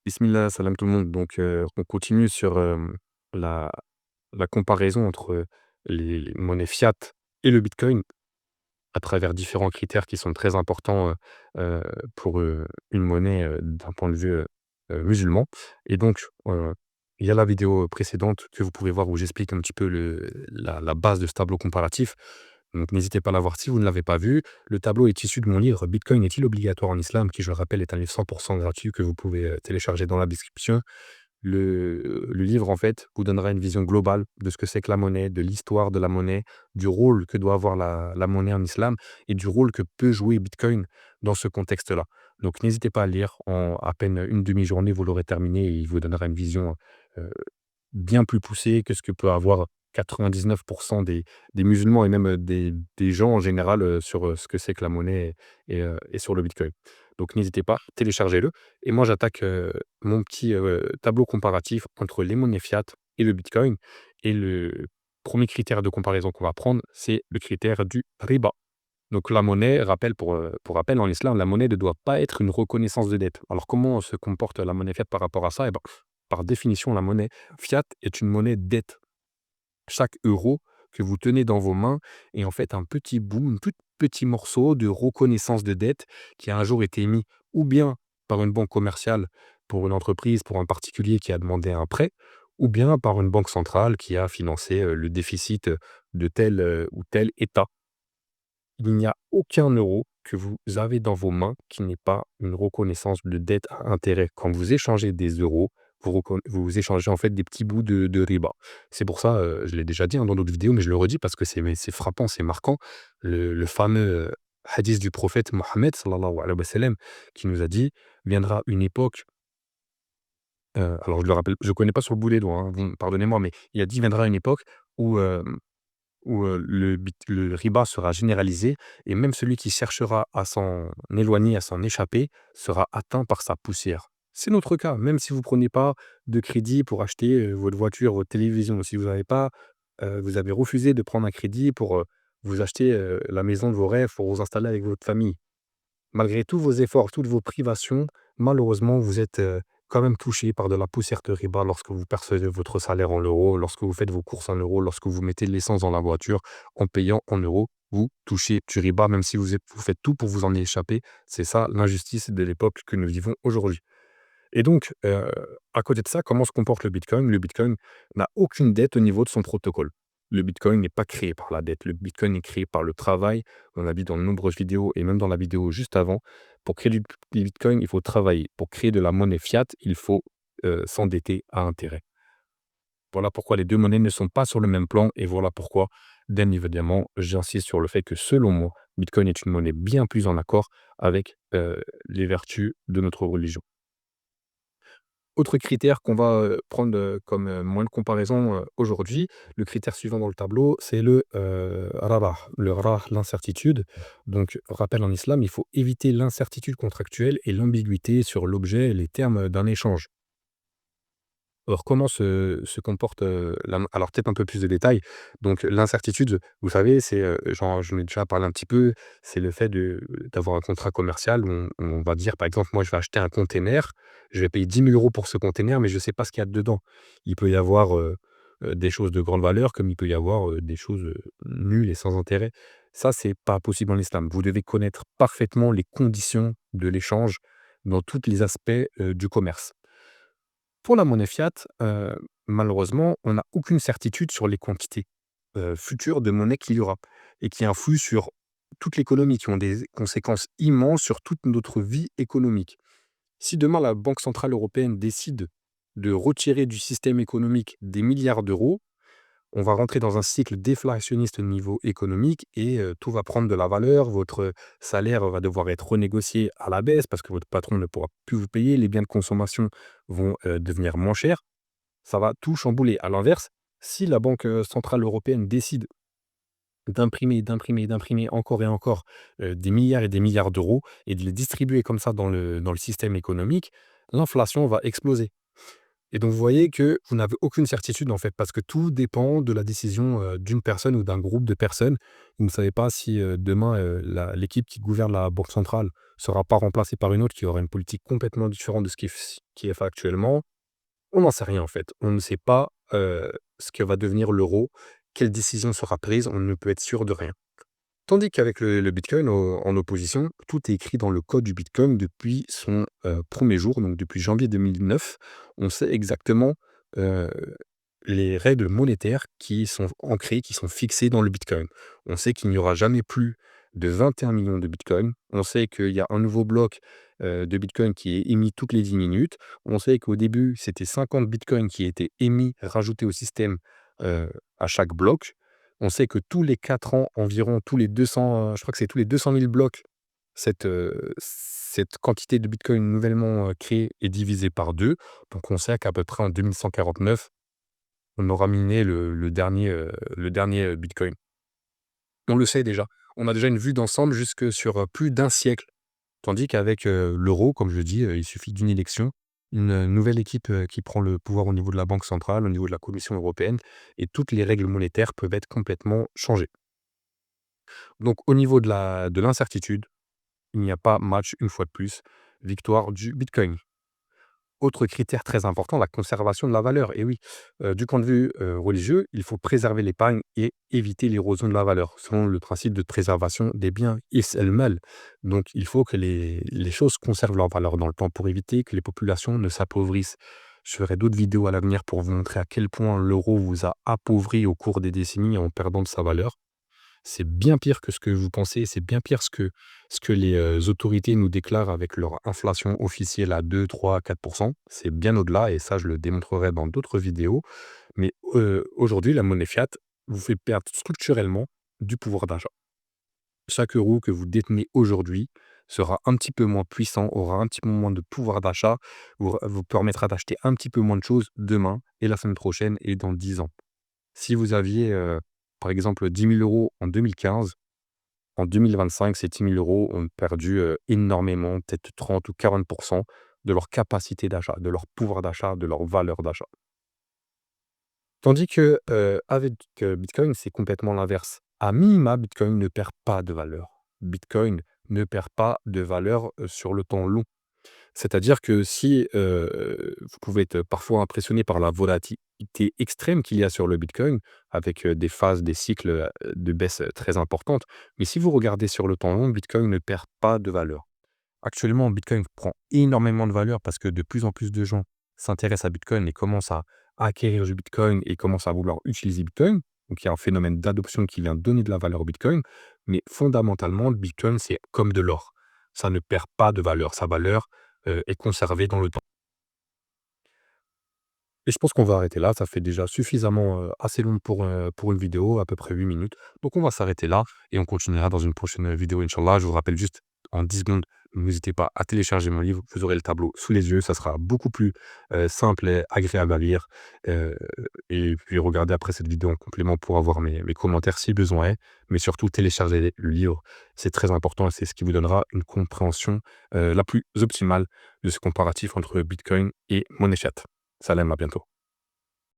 Bismillah, salam tout le monde. Donc, on continue sur la, la comparaison entre les monnaies fiat et le Bitcoin à travers différents critères qui sont très importants pour une monnaie d'un point de vue musulman. Et donc, il y a la vidéo précédente que vous pouvez voir où j'explique un petit peu la base de ce tableau comparatif. Donc, n'hésitez pas à la voir si vous ne l'avez pas vu. Le tableau est issu de mon livre Bitcoin est-il obligatoire en islam, qui, je le rappelle, est un livre 100% gratuit que vous pouvez télécharger dans la description. Le livre, en fait, vous donnera une vision globale de ce que c'est que la monnaie, de l'histoire de la monnaie, du rôle que doit avoir la monnaie en islam et du rôle que peut jouer Bitcoin dans ce contexte-là. Donc, n'hésitez pas à lire. En à peine une demi-journée, vous l'aurez terminé et il vous donnera une vision euh, bien plus poussée que ce que peut avoir 99% des musulmans et même des gens en général sur ce que c'est que la monnaie et sur le Bitcoin. Donc, n'hésitez pas, téléchargez-le. Et moi, j'attaque mon petit tableau comparatif entre les monnaies fiat et le Bitcoin. Et le premier critère de comparaison qu'on va prendre, c'est le critère du riba. Donc la monnaie, pour rappel, en islam, la monnaie ne doit pas être une reconnaissance de dette. Alors comment se comporte la monnaie fiat par rapport à ça? Eh ben, par définition, la monnaie fiat est une monnaie dette. Chaque euro que vous tenez dans vos mains est en fait un petit bout, un tout petit morceau de reconnaissance de dette qui a un jour été émis ou bien par une banque commerciale pour une entreprise, pour un particulier qui a demandé un prêt, ou bien par une banque centrale qui a financé le déficit de tel ou tel État. Il n'y a aucun euro que vous avez dans vos mains qui n'est pas une reconnaissance de dette à intérêt. Quand vous échangez des euros, vous échangez en fait des petits bouts de riba. C'est pour ça, je l'ai déjà dit hein, dans d'autres vidéos, mais je le redis parce que c'est frappant, c'est marquant. Le fameux hadith du prophète Mohammed, sallallahu alayhi wa sallam, qui nous a dit viendra une époque. Alors je le rappelle, je ne connais pas sur le bout des doigts, hein, pardonnez-moi, mais il a dit viendra une époque où le riba sera généralisé et même celui qui cherchera à s'en éloigner, à s'en échapper, sera atteint par sa poussière. C'est notre cas, même si vous prenez pas de crédit pour acheter, votre voiture, votre télévision, si vous avez refusé de prendre un crédit pour, vous acheter, la maison de vos rêves, pour vous installer avec votre famille. Malgré tous vos efforts, toutes vos privations, malheureusement, vous êtes, quand même touché par de la poussière de riba lorsque vous percevez votre salaire en euros, lorsque vous faites vos courses en euros, lorsque vous mettez de l'essence dans la voiture en payant en euros, vous touchez du riba même si vous faites tout pour vous en échapper. C'est ça l'injustice de l'époque que nous vivons aujourd'hui. Et donc, à côté de ça, comment se comporte le Bitcoin? Le Bitcoin n'a aucune dette au niveau de son protocole. Le Bitcoin n'est pas créé par la dette. Le Bitcoin est créé par le travail. On l'a vu dans de nombreuses vidéos et même dans la vidéo juste avant. Pour créer du Bitcoin, il faut travailler. Pour créer de la monnaie fiat, il faut s'endetter à intérêt. Voilà pourquoi les deux monnaies ne sont pas sur le même plan et voilà pourquoi, bien évidemment, j'insiste sur le fait que selon moi, Bitcoin est une monnaie bien plus en accord avec les vertus de notre religion. Autre critère qu'on va, prendre, comme, moyen de comparaison, aujourd'hui, le critère suivant dans le tableau, c'est le rarah. Le rarah, l'incertitude. Donc, rappel en islam, il faut éviter l'incertitude contractuelle et l'ambiguïté sur l'objet et les termes d'un échange. Alors comment se comporte, alors peut-être un peu plus de détails. Donc l'incertitude, vous savez, c'est, genre j'en ai déjà parlé un petit peu, c'est le fait d'avoir un contrat commercial où on va dire, par exemple, moi je vais acheter un container, je vais payer 10 000 € pour ce container, mais je ne sais pas ce qu'il y a dedans. Il peut y avoir, des choses de grande valeur, comme il peut y avoir, des choses, nulles et sans intérêt. Ça, c'est pas possible en islam. Vous devez connaître parfaitement les conditions de l'échange dans tous les aspects, du commerce. Pour la monnaie fiat, malheureusement, on n'a aucune certitude sur les quantités, futures de monnaie qu'il y aura et qui influent sur toute l'économie, qui ont des conséquences immenses sur toute notre vie économique. Si demain la Banque centrale européenne décide de retirer du système économique des milliards d'euros, on va rentrer dans un cycle déflationniste au niveau économique et tout va prendre de la valeur. Votre salaire va devoir être renégocié à la baisse parce que votre patron ne pourra plus vous payer. Les biens de consommation vont devenir moins chers. Ça va tout chambouler. À l'inverse, si la Banque centrale européenne décide d'imprimer, d'imprimer, d'imprimer encore et encore des milliards et des milliards d'euros et de les distribuer comme ça dans le système économique, l'inflation va exploser. Et donc vous voyez que vous n'avez aucune certitude en fait, parce que tout dépend de la décision, d'une personne ou d'un groupe de personnes. Vous ne savez pas si, demain, l'équipe qui gouverne la banque centrale sera pas remplacée par une autre qui aura une politique complètement différente de ce qui est fait actuellement. On n'en sait rien en fait. On ne sait pas, ce que va devenir l'euro, quelle décision sera prise, on ne peut être sûr de rien. Tandis qu'avec le bitcoin en opposition, tout est écrit dans le code du bitcoin depuis son, 1er jour, donc depuis janvier 2009. On sait exactement, heu, les règles monétaires qui sont ancrées, qui sont fixées dans le bitcoin. On sait qu'il n'y aura jamais plus de 21 millions de bitcoins. On sait qu'il y a un nouveau bloc, de bitcoin qui est émis toutes les 10 minutes. On sait qu'au début, c'était 50 bitcoins qui étaient émis, rajoutés au système, à chaque bloc. On sait que tous les 4 ans environ, tous les 200, je crois que c'est tous les 200 000 blocs, cette quantité de bitcoin nouvellement, créée est divisée par 2. Donc on sait qu'à peu près en 2149, on aura miné le dernier bitcoin. On le sait déjà. On a déjà une vue d'ensemble jusque sur, plus d'un siècle. Tandis qu'avec, l'euro, comme je dis, il suffit d'une élection, une, nouvelle équipe, qui prend le pouvoir au niveau de la banque centrale, au niveau de la Commission européenne et toutes les règles monétaires peuvent être complètement changées. Donc au niveau de l'incertitude, il n'y a pas match, une fois de plus, victoire du bitcoin. Autre critère très important, la conservation de la valeur. Et oui, du point de vue, religieux, il faut préserver l'épargne et éviter l'érosion de la valeur, selon le principe de préservation des biens «Is el mal». Donc il faut que les choses conservent leur valeur dans le temps pour éviter que les populations ne s'appauvrissent. Je ferai d'autres vidéos à l'avenir pour vous montrer à quel point l'euro vous a appauvri au cours des décennies en perdant de sa valeur. C'est bien pire que ce que vous pensez, c'est bien pire ce que les, autorités nous déclarent avec leur inflation officielle à 2, 3, 4. C'est bien au-delà et ça, je le démontrerai dans d'autres vidéos. Mais, aujourd'hui, la monnaie fiat vous fait perdre structurellement du pouvoir d'achat. Chaque euro que vous détenez aujourd'hui sera un petit peu moins puissant, aura un petit peu moins de pouvoir d'achat, vous permettra d'acheter un petit peu moins de choses demain et la semaine prochaine et dans 10 ans. Si vous aviez, par exemple 10 000 € en 2015, en 2025, ces 10 000 € ont perdu, énormément, peut-être 30 ou 40 de leur capacité d'achat, de leur pouvoir d'achat, de leur valeur d'achat. Tandis que, avec, bitcoin, c'est complètement l'inverse. À minima, bitcoin ne perd pas de valeur. Bitcoin ne perd pas de valeur, sur le temps long. C'est-à-dire que si, vous pouvez être parfois impressionné par la volatilité extrême qu'il y a sur le bitcoin, avec, des phases, des cycles, de baisse, très importantes. Mais si vous regardez sur le temps long, bitcoin ne perd pas de valeur. Actuellement, bitcoin prend énormément de valeur parce que de plus en plus de gens s'intéressent à bitcoin et commencent à acquérir du bitcoin et commencent à vouloir utiliser bitcoin. Donc il y a un phénomène d'adoption qui vient donner de la valeur au bitcoin. Mais fondamentalement, le bitcoin, c'est comme de l'or. Ça ne perd pas de valeur. Sa valeur, est conservée dans le temps. Et je pense qu'on va arrêter là. Ça fait déjà suffisamment, assez long pour une vidéo, à peu près 8 minutes. Donc on va s'arrêter là et on continuera dans une prochaine vidéo, Inch'Allah. Je vous rappelle juste en 10 secondes, n'hésitez pas à télécharger mon livre. Vous aurez le tableau sous les yeux. Ça sera beaucoup plus, simple et agréable à lire. Heu et puis regardez après cette vidéo en complément pour avoir mes commentaires si besoin est. Mais surtout téléchargez le livre. C'est très important et c'est ce qui vous donnera une compréhension, la plus optimale de ce comparatif entre Bitcoin et monnaie fiat. Salam, à bientôt.